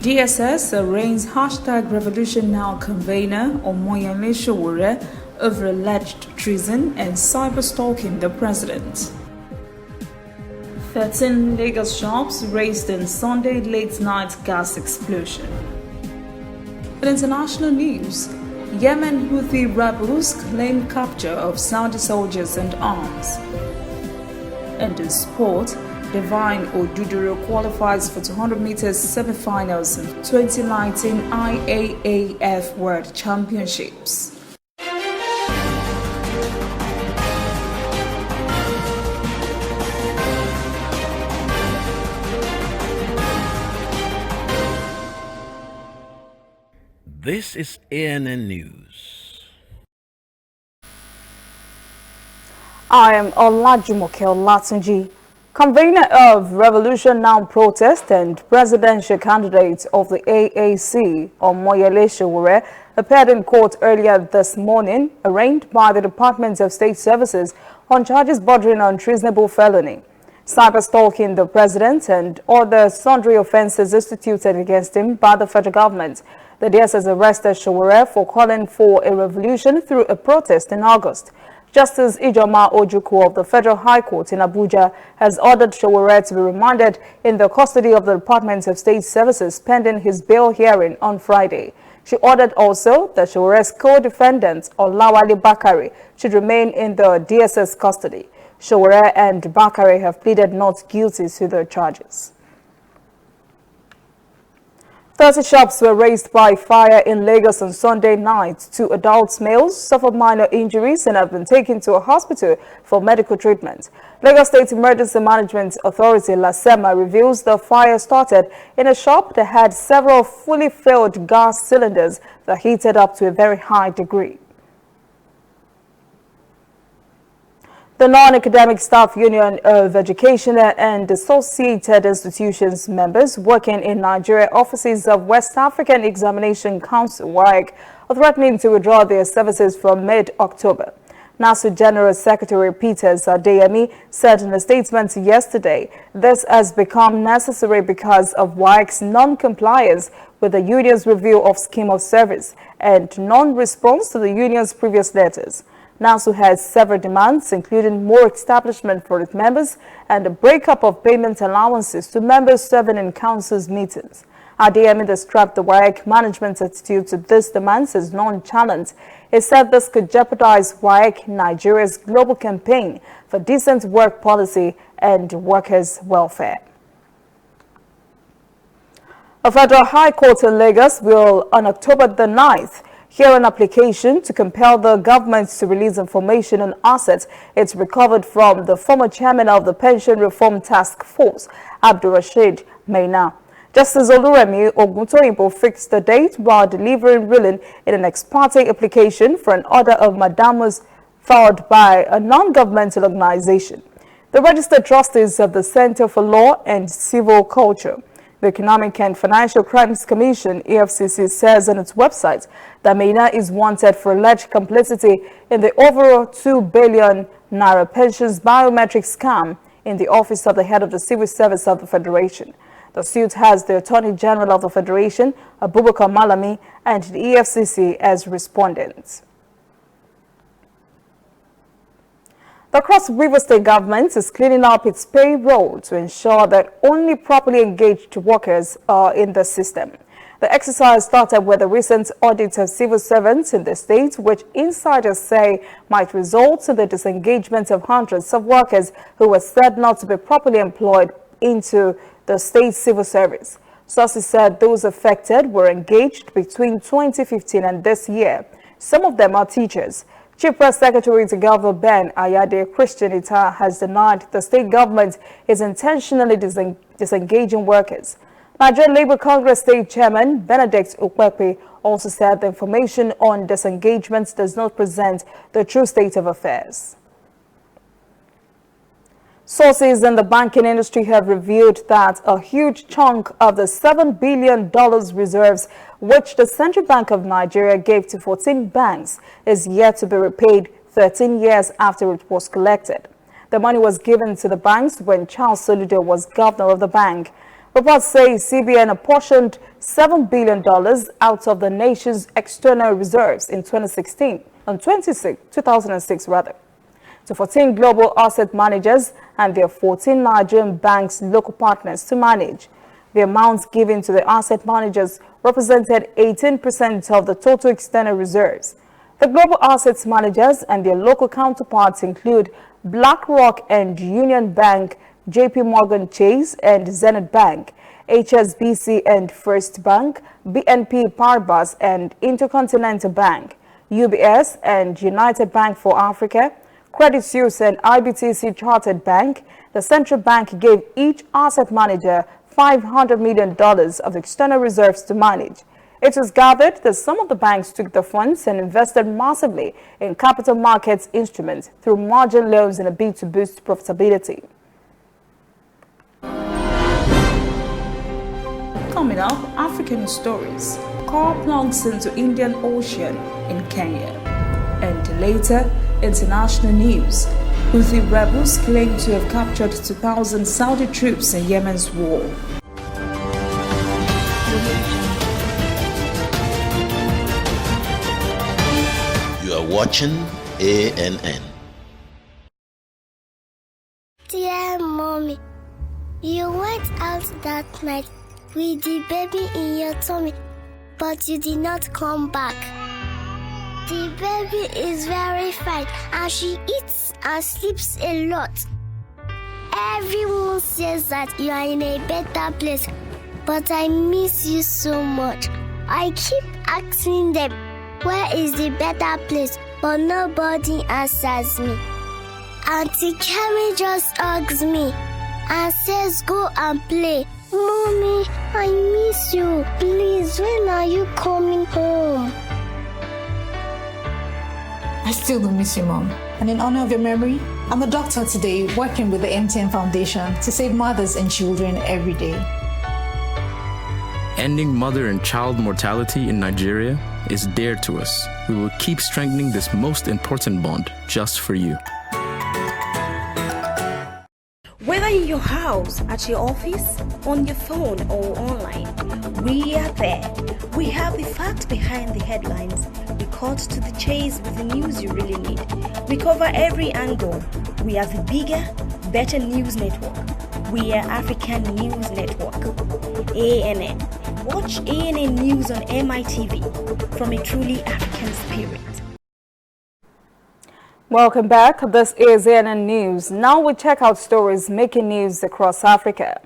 DSS arraigns #RevolutionNow convener Omoyele Sowore over alleged treason and cyber-stalking the president. 13 Lagos shops razed in Sunday late-night gas explosion. In international news, Yemen Houthi rebels claim capture of Saudi soldiers and arms. And in sport, Divine Oduduro qualifies for 200 meters semi-finals in 2019 IAAF World Championships. This is ANN News. I am Olajumoke Olatunji, convener of Revolution Now protest and presidential candidate of the AAC, Omoyele Sowore, appeared in court earlier this morning, arraigned by the Department of State Services on charges bordering on treasonable felony, cyber-stalking the president, and other sundry offences instituted against him by the federal government. The DSS arrested Sowore for calling for a revolution through a protest in August. Justice Ijoma Ojukwu of the Federal High Court in Abuja has ordered Sowore to be remanded in the custody of the Department of State Services pending his bail hearing on Friday. She ordered also that Sowore's co-defendant, Olawale Bakare, should remain in the DSS custody. Sowore and Bakare have pleaded not guilty to the charges. 30 shops were razed by fire in Lagos on Sunday night. 2 adult males suffered minor injuries and have been taken to a hospital for medical treatment. Lagos State Emergency Management Authority LASEMA reveals the fire started in a shop that had several fully filled gas cylinders that heated up to a very high degree. The Non-Academic Staff Union of Educational and Associated Institutions members working in Nigeria offices of West African Examination Council (WAEC) are threatening to withdraw their services from mid-October. NASU General Secretary Peter Adeyemi said in a statement yesterday, this has become necessary because of WAEC's non-compliance with the union's review of scheme of service and non-response to the union's previous letters. NASU has several demands, including more establishment for its members and the breakup of payment allowances to members serving in council's meetings. Adeyemi described the WAEC management's attitude to these demands as nonchalant. He said this could jeopardize WAEC Nigeria's global campaign for decent work policy and workers' welfare. A federal high court in Lagos will, on October the 9th, hear an application to compel the government to release information on assets it's recovered from the former chairman of the Pension Reform Task Force, Abdulrasheed Maina. Justice Oluremi Oguntoyinbo fixed the date while delivering ruling in an ex parte application for an order of mandamus filed by a non-governmental organization. The registered trustees of the Center for Law and Civil Culture, the Economic and Financial Crimes Commission, EFCC, says on its website that Maina is wanted for alleged complicity in the overall 2 billion naira pensions biometric scam in the office of the head of the Civil Service of the Federation. The suit has the Attorney General of the Federation, Abubakar Malami, and the EFCC as respondents. The Cross River State government is cleaning up its payroll to ensure that only properly engaged workers are in the system. The exercise started with a recent audit of civil servants in the state, which insiders say might result in the disengagement of hundreds of workers who were said not to be properly employed into the state civil service. Sources said those affected were engaged between 2015 and this year. Some of them are teachers. Chief Press Secretary to Governor Ben Ayade Christian Ita has denied the state government is intentionally disengaging workers. Nigerian Labour Congress State Chairman Benedict Ukwepe also said the information on disengagement does not present the true state of affairs. Sources in the banking industry have revealed that a huge chunk of the $7 billion reserves which the Central Bank of Nigeria gave to 14 banks is yet to be repaid 13 years after it was collected. The money was given to the banks when Charles Soludo was governor of the bank. Reports say CBN apportioned $7 billion out of the nation's external reserves in 2006 rather, to 14 global asset managers and their 14 Nigerian banks' local partners to manage. The amounts given to the asset managers represented 18% of the total external reserves. The global assets managers and their local counterparts include BlackRock and Union Bank, JP Morgan Chase and Zenith Bank, HSBC and First Bank, BNP Paribas and Intercontinental Bank, UBS and United Bank for Africa, Credit Suisse and IBTC Chartered Bank. The central bank gave each asset manager $500 million of external reserves to manage. It was gathered that some of the banks took the funds and invested massively in capital markets instruments through margin loans in a bid to boost profitability. Coming up, African stories. Car plunks into Indian Ocean in Kenya. And later, international news. Houthi rebels claim to have captured 2,000 Saudi troops in Yemen's war. You are watching ANN. Dear Mommy, you went out that night with the baby in your tummy, but you did not come back. The baby is very fine and she eats and sleeps a lot. Everyone says that you are in a better place, but I miss you so much. I keep asking them, where is the better place? But nobody answers me. Auntie Carrie just hugs me and says, go and play. Mommy, I miss you. Please, when are you coming home? I still do miss you, Mom. And in honor of your memory, I'm a doctor today working with the MTN Foundation to save mothers and children every day. Ending mother and child mortality in Nigeria is dear to us. We will keep strengthening this most important bond just for you. Whether in your house, at your office, on your phone or online, we are there. We have the facts behind the headlines. We cut to the chase with the news you really need. We cover every angle. We are the bigger, better news network. We are African News Network. ANN. Watch ANN News on MITV from a truly African spirit. Welcome back. This is ANN News. Now we check out stories making news across Africa.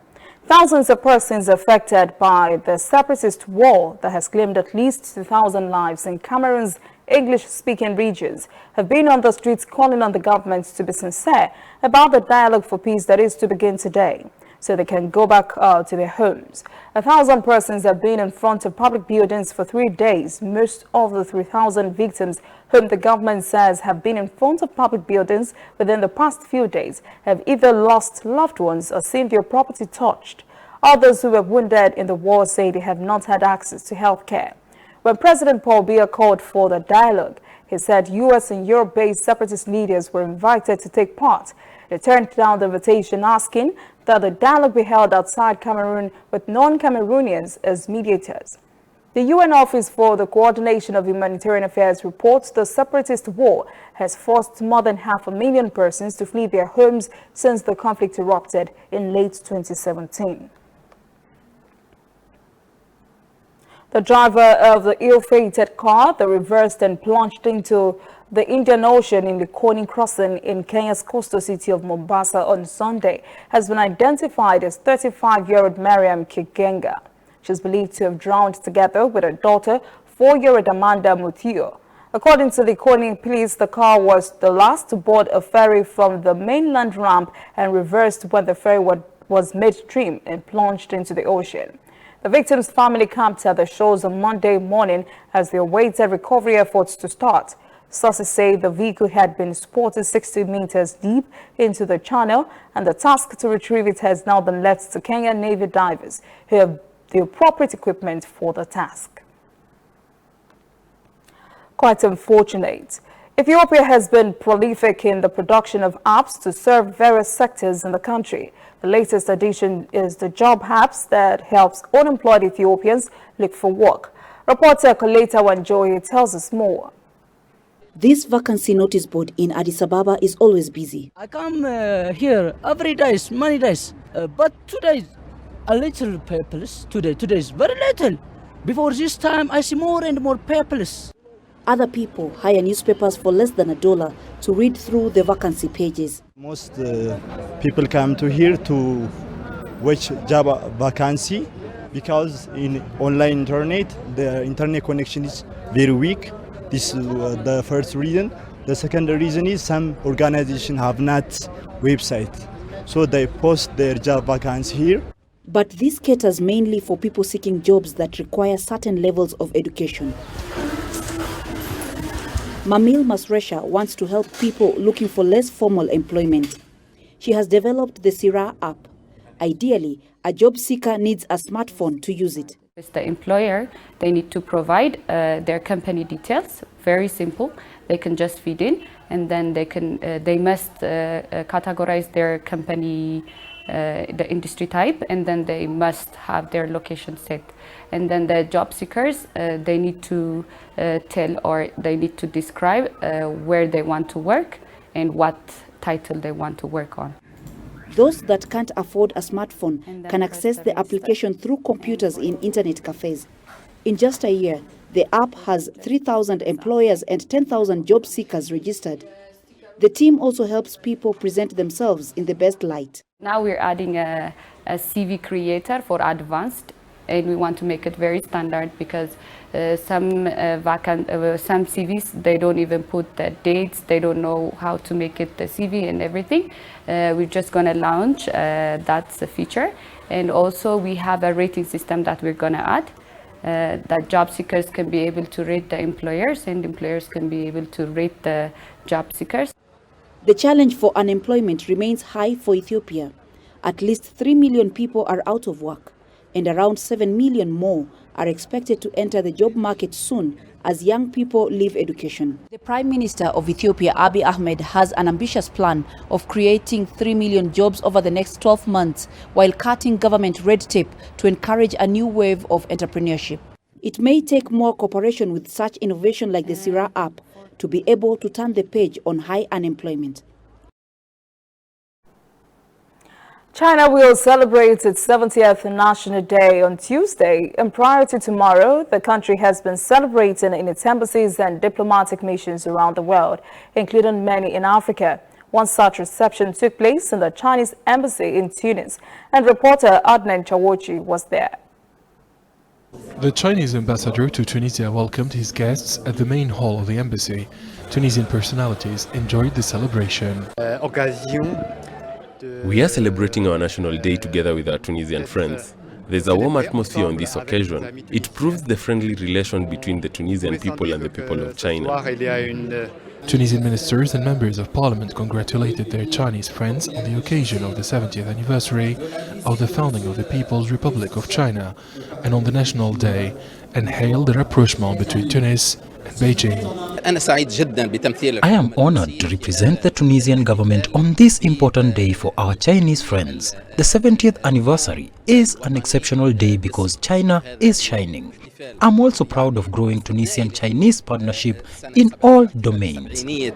Thousands of persons affected by the separatist war that has claimed at least 2,000 lives in Cameroon's English-speaking regions have been on the streets calling on the government to be sincere about the dialogue for peace that is to begin today, so they can go back to their homes. 1,000 persons have been in front of public buildings for 3 days. Most of the 3,000 victims whom the government says have been in front of public buildings within the past few days have either lost loved ones or seen their property touched. Others who were wounded in the war say they have not had access to health care. When President Paul Biya called for the dialogue, he said U.S. and Europe-based separatist leaders were invited to take part. They turned down the invitation, asking that the dialogue be held outside Cameroon with non-Cameroonians as mediators. The UN Office for the Coordination of Humanitarian Affairs reports the separatist war has forced more than 500,000 persons to flee their homes since the conflict erupted in late 2017. The driver of the ill-fated car that reversed and plunged into the Indian Ocean in the Koni Crossing in Kenya's coastal city of Mombasa on Sunday has been identified as 35-year-old Mariam Kigenga. She is believed to have drowned together with her daughter, 4-year-old Amanda Mutio. According to the Koni police, the car was the last to board a ferry from the mainland ramp and reversed when the ferry was midstream and plunged into the ocean. The victim's family camped at the shores on Monday morning as they awaited recovery efforts to start. Sources say the vehicle had been spotted 60 meters deep into the channel, and the task to retrieve it has now been left to Kenyan Navy divers who have the appropriate equipment for the task. Quite unfortunate. Ethiopia has been prolific in the production of apps to serve various sectors in the country. The latest addition is the job apps that helps unemployed Ethiopians look for work. Reporter Koleta Wanjoye tells us more. This vacancy notice board in Addis Ababa is always busy. I come here every day, many days, but today a little paperless. Today is very little. Before this time, I see more and more paperless. Other people hire newspapers for less than $1 to read through the vacancy pages. Most people come to here to watch job vacancy because in online internet, the internet connection is very weak. This is the first reason. The second reason is some organizations have not website, so they post their job vacancy here. But this caters mainly for people seeking jobs that require certain levels of education. Mamil Masresha wants to help people looking for less formal employment. She has developed the Sira app. Ideally, a job seeker needs a smartphone to use it. It's the employer, they need to provide their company details, very simple. They can just feed in, and then they must categorize their company, the industry type, and then they must have their location set. And then the job seekers, they need to tell, or they need to describe where they want to work and what title they want to work on. Those that can't afford a smartphone can access the application through computers in internet cafes. In just a year, the app has 3,000 employers and 10,000 job seekers registered. The team also helps people present themselves in the best light. Now we're adding a CV creator for advanced, and we want to make it very standard because some CVs, they don't even put the dates, they don't know how to make it the CV and everything. We're just going to launch that's a feature, and also we have a rating system that we're going to add that job seekers can be able to rate the employers, and employers can be able to rate the job seekers. The challenge for unemployment remains high for Ethiopia. At least 3 million people are out of work, and around 7 million more are expected to enter the job market soon as young people leave education. The Prime Minister of Ethiopia, Abiy Ahmed, has an ambitious plan of creating 3 million jobs over the next 12 months while cutting government red tape to encourage a new wave of entrepreneurship. It may take more cooperation with such innovation like the Sira app to be able to turn the page on high unemployment. China will celebrate its 70th National Day on Tuesday, and prior to tomorrow, the country has been celebrating in its embassies and diplomatic missions around the world, including many in Africa. One such reception took place in the Chinese embassy in Tunis, and reporter Adnan Chawochi was there. The Chinese ambassador to Tunisia welcomed his guests at the main hall of the embassy. Tunisian personalities enjoyed the celebration. We are celebrating our National Day together with our Tunisian friends. There's a warm atmosphere on this occasion. It proves the friendly relation between the Tunisian people and the people of China. Tunisian ministers and members of parliament congratulated their Chinese friends on the occasion of the 70th anniversary of the founding of the People's Republic of China and on the National Day, and hailed the rapprochement between Tunis and Beijing. I am honored to represent the Tunisian government on this important day for our Chinese friends. The 70th anniversary is an exceptional day because China is shining. I'm also proud of growing Tunisian-Chinese partnership in all domains. The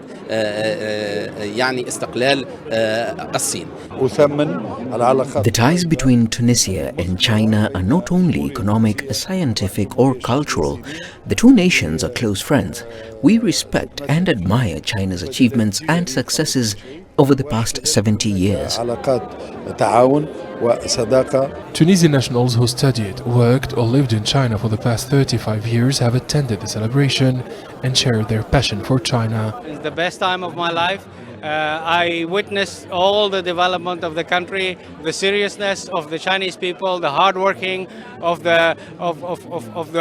ties between Tunisia and China are not only economic, scientific or cultural. The two nations are close friends. We respect and admire China's achievements and successes over the past 70 years. Tunisian nationals who studied, worked or lived in China for the past 35 years have attended the celebration and shared their passion for China. It's the best time of my life. I witnessed all the development of the country, the seriousness of the Chinese people, the hardworking of the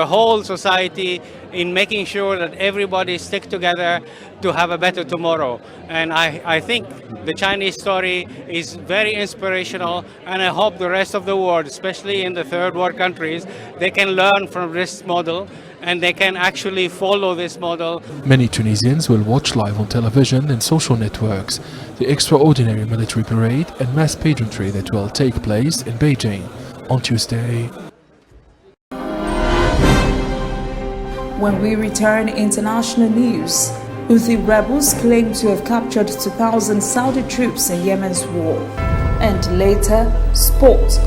whole society in making sure that everybody stick together to have a better tomorrow. And I think the Chinese story is very inspirational, and I hope the rest of the world, especially in the third world countries, they can learn from this model and they can actually follow this model. Many Tunisians will watch live on television and social networks the extraordinary military parade and mass pageantry that will take place in Beijing on Tuesday. When we return, international news. Houthi rebels claim to have captured 2,000 Saudi troops in Yemen's war. And later, sport.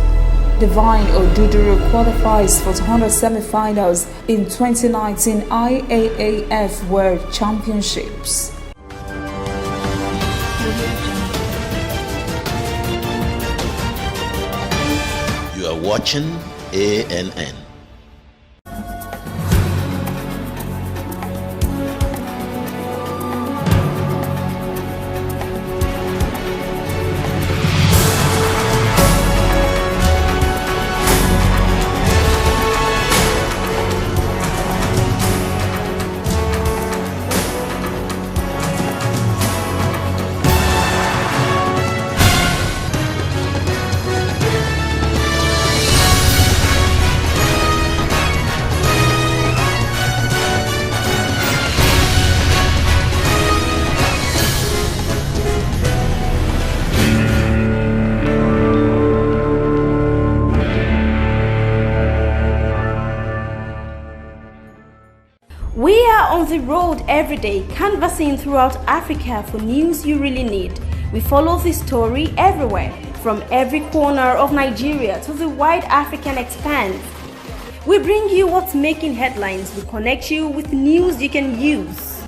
Divine Oduduru qualifies for 200 semi-finals in 2019 IAAF World Championships. You are watching ANN. We are on the road every day, canvassing throughout Africa for news you really need. We follow the story everywhere, from every corner of Nigeria to the wide African expanse. We bring you what's making headlines. We connect you with news you can use.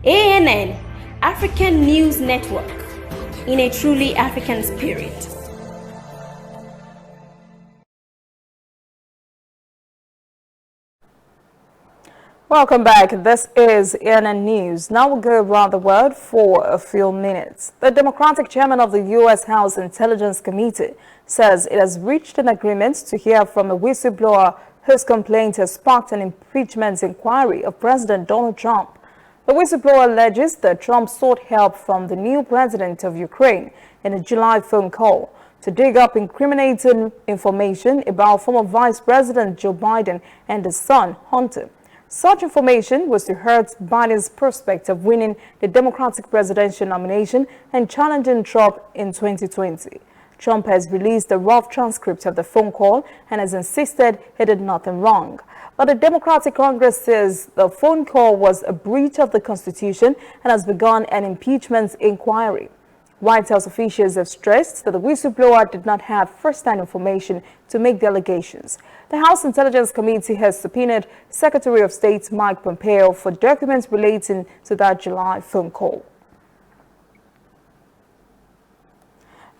ANN, African News Network, in a truly African spirit. Welcome back. This is ANN News. Now we'll go around the world for a few minutes. The Democratic chairman of the U.S. House Intelligence Committee says it has reached an agreement to hear from a whistleblower whose complaint has sparked an impeachment inquiry of President Donald Trump. The whistleblower alleges that Trump sought help from the new president of Ukraine in a July phone call to dig up incriminating information about former Vice President Joe Biden and his son, Hunter. Such information was to hurt Biden's prospect of winning the Democratic presidential nomination and challenging Trump in 2020. Trump has released a rough transcript of the phone call and has insisted he did nothing wrong. But the Democratic Congress says the phone call was a breach of the Constitution and has begun an impeachment inquiry. White House officials have stressed that the whistleblower did not have first-hand information to make the allegations. The House Intelligence Committee has subpoenaed Secretary of State Mike Pompeo for documents relating to that July phone call.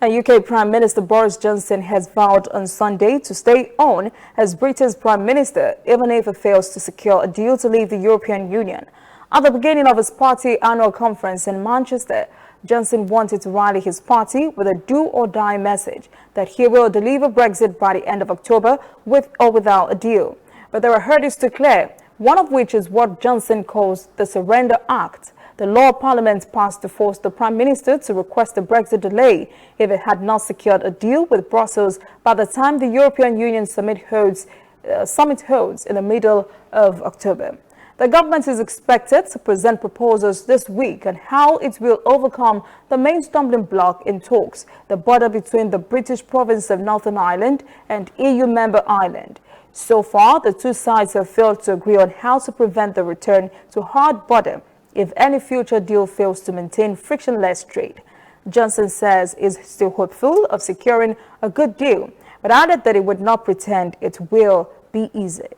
UK Prime Minister Boris Johnson has vowed on Sunday to stay on as Britain's Prime Minister, even if it fails to secure a deal to leave the European Union. At the beginning of his party annual conference in Manchester, Johnson wanted to rally his party with a do-or-die message that he will deliver Brexit by the end of October with or without a deal. But there are hurdles to clear, one of which is what Johnson calls the Surrender Act, the law Parliament passed to force the Prime Minister to request a Brexit delay if it had not secured a deal with Brussels by the time the European Union summit holds in the middle of October. The government is expected to present proposals this week on how it will overcome the main stumbling block in talks, the border between the British province of Northern Ireland and EU member Ireland. So far, the two sides have failed to agree on how to prevent the return to hard border if any future deal fails to maintain frictionless trade. Johnson says is still hopeful of securing a good deal, but added that it would not pretend it will be easy.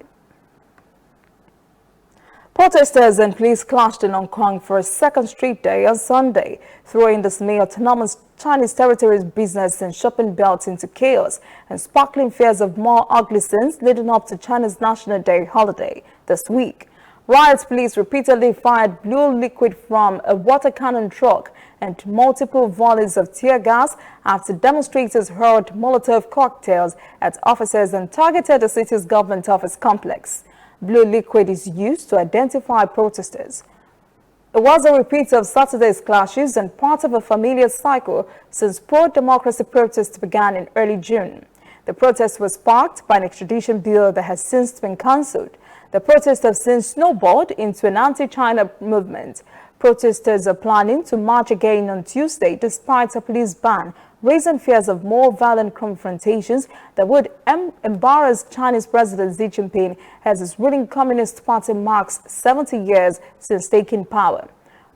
Protesters and police clashed in Hong Kong for a second straight day on Sunday, throwing the semi-autonomous Chinese territory's business and shopping belts into chaos and sparkling fears of more ugly scenes leading up to China's National Day holiday this week. Riot police repeatedly fired blue liquid from a water cannon truck and multiple volleys of tear gas after demonstrators hurled Molotov cocktails at officers and targeted the city's government office complex. Blue liquid is used to identify protesters. It was a repeat of Saturday's clashes and part of a familiar cycle since pro-democracy protests began in early June. The protest was sparked by an extradition bill that has since been cancelled. The protests have since snowballed into an anti-China movement. Protesters are planning to march again on Tuesday despite a police ban, raising fears of more violent confrontations that would embarrass Chinese President Xi Jinping as his ruling Communist Party marks 70 years since taking power.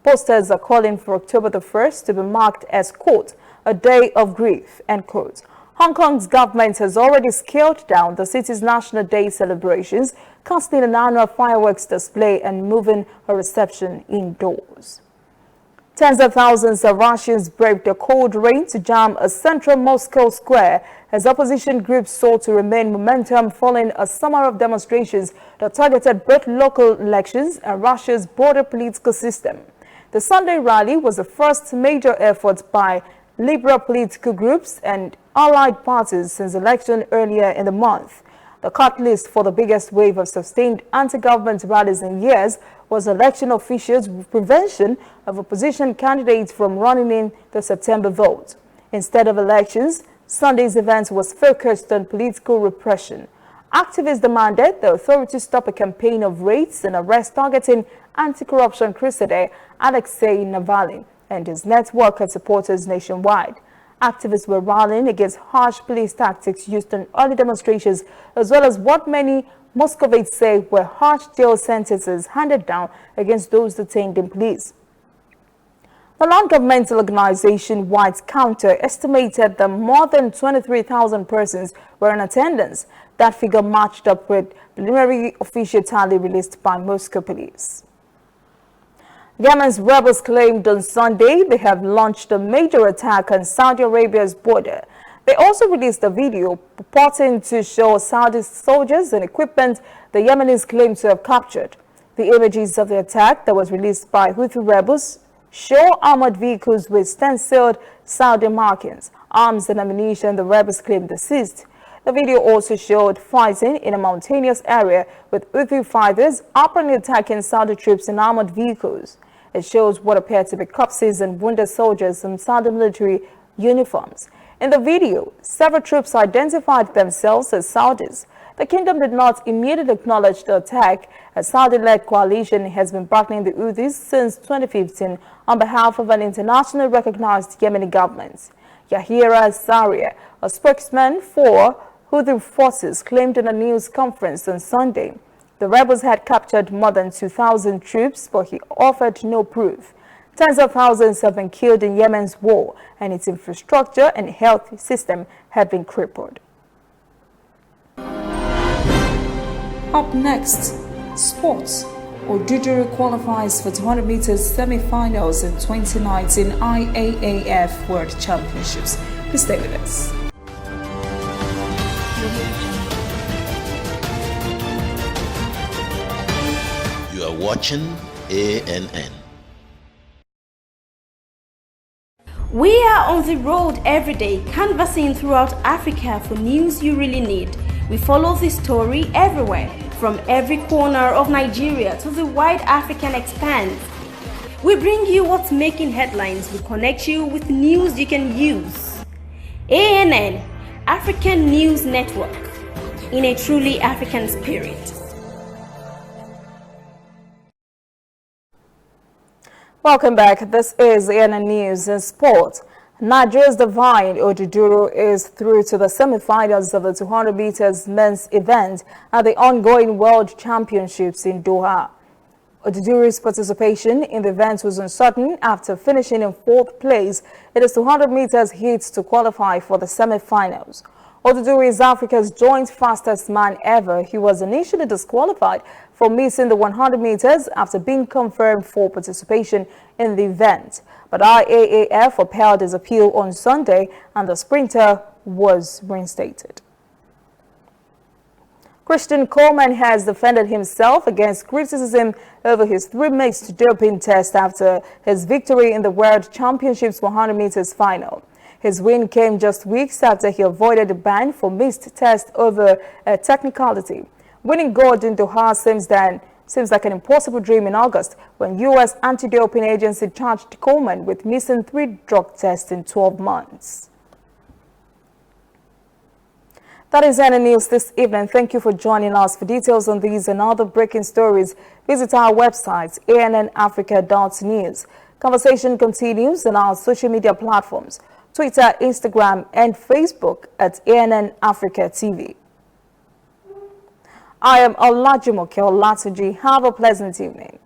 Posters are calling for October the 1st to be marked as, quote, a day of grief, end quote. Hong Kong's government has already scaled down the city's National Day celebrations, cancelling an annual fireworks display and moving a reception indoors. Tens of thousands of Russians braved the cold rain to jam a central Moscow square as opposition groups sought to remain momentum following a summer of demonstrations that targeted both local elections and Russia's broader political system. The Sunday rally was the first major effort by liberal political groups and allied parties since election earlier in the month. The cut list for the biggest wave of sustained anti-government rallies in years was election officials' prevention of opposition candidates from running in the September vote. Instead of elections, Sunday's event was focused on political repression. Activists demanded the authorities stop a campaign of raids and arrests targeting anti-corruption crusader Alexei Navalny and his network of supporters nationwide. Activists were rallying against harsh police tactics used in early demonstrations, as well as what many Muscovites say were harsh jail sentences handed down against those detained in police. The non-governmental organization White Counter estimated that more than 23,000 persons were in attendance. That figure matched up with preliminary official tally released by Moscow police. Yemen's rebels claimed on Sunday they have launched a major attack on Saudi Arabia's border. They also released a video purporting to show Saudi soldiers and equipment the Yemenis claim to have captured. The images of the attack that was released by Houthi rebels show armored vehicles with stenciled Saudi markings, arms and ammunition the rebels claim they seized. The video also showed fighting in a mountainous area with Houthi fighters openly attacking Saudi troops in armored vehicles. It shows what appear to be corpses and wounded soldiers in Saudi military uniforms. In the video, several troops identified themselves as Saudis. The kingdom did not immediately acknowledge the attack. A Saudi-led coalition has been battling the Houthis since 2015 on behalf of an internationally recognized Yemeni government. Yahira Saria, a spokesman for Houthi forces, claimed in a news conference on Sunday the rebels had captured more than 2,000 troops, but he offered no proof. Tens of thousands have been killed in Yemen's war, and its infrastructure and health system have been crippled. Up next, sports. Oduduru qualifies for 200 meters semi-finals in 2019 IAAF World Championships. Please stay with us. You are watching ANN. We are on the road every day, canvassing throughout Africa for news you really need. We follow this story everywhere, from every corner of Nigeria to the wide African expanse. We bring you what's making headlines. We connect you with news you can use. ANN, African News Network, in a truly African spirit. Welcome back. This is ANN News and Sport. Nigeria's Divine Oduduru is through to the semi-finals of the 200 meters men's event at the ongoing World Championships in Doha. Oduduru's participation in the event was uncertain after finishing in 4th place in his 200 meters heats to qualify for the semi-finals. Oduduru is Africa's joint fastest man ever. He was initially disqualified for missing the 100 meters after being confirmed for participation in the event. But IAAF upheld his appeal on Sunday and the sprinter was reinstated. Christian Coleman has defended himself against criticism over his 3 mixed doping test after his victory in the World Championships 100 meters final. His win came just weeks after he avoided a ban for missed tests over a technicality. Winning gold in Doha seems like an impossible dream in August when U.S. anti-doping agency charged Coleman with missing 3 drug tests in 12 months. That is any news this evening. Thank you for joining us. For details on these and other breaking stories, visit our website, annafrica.news. Conversation continues on our social media platforms, Twitter, Instagram, and Facebook at ANN Africa TV. I am Olajumoke Olatunji. Have a pleasant evening.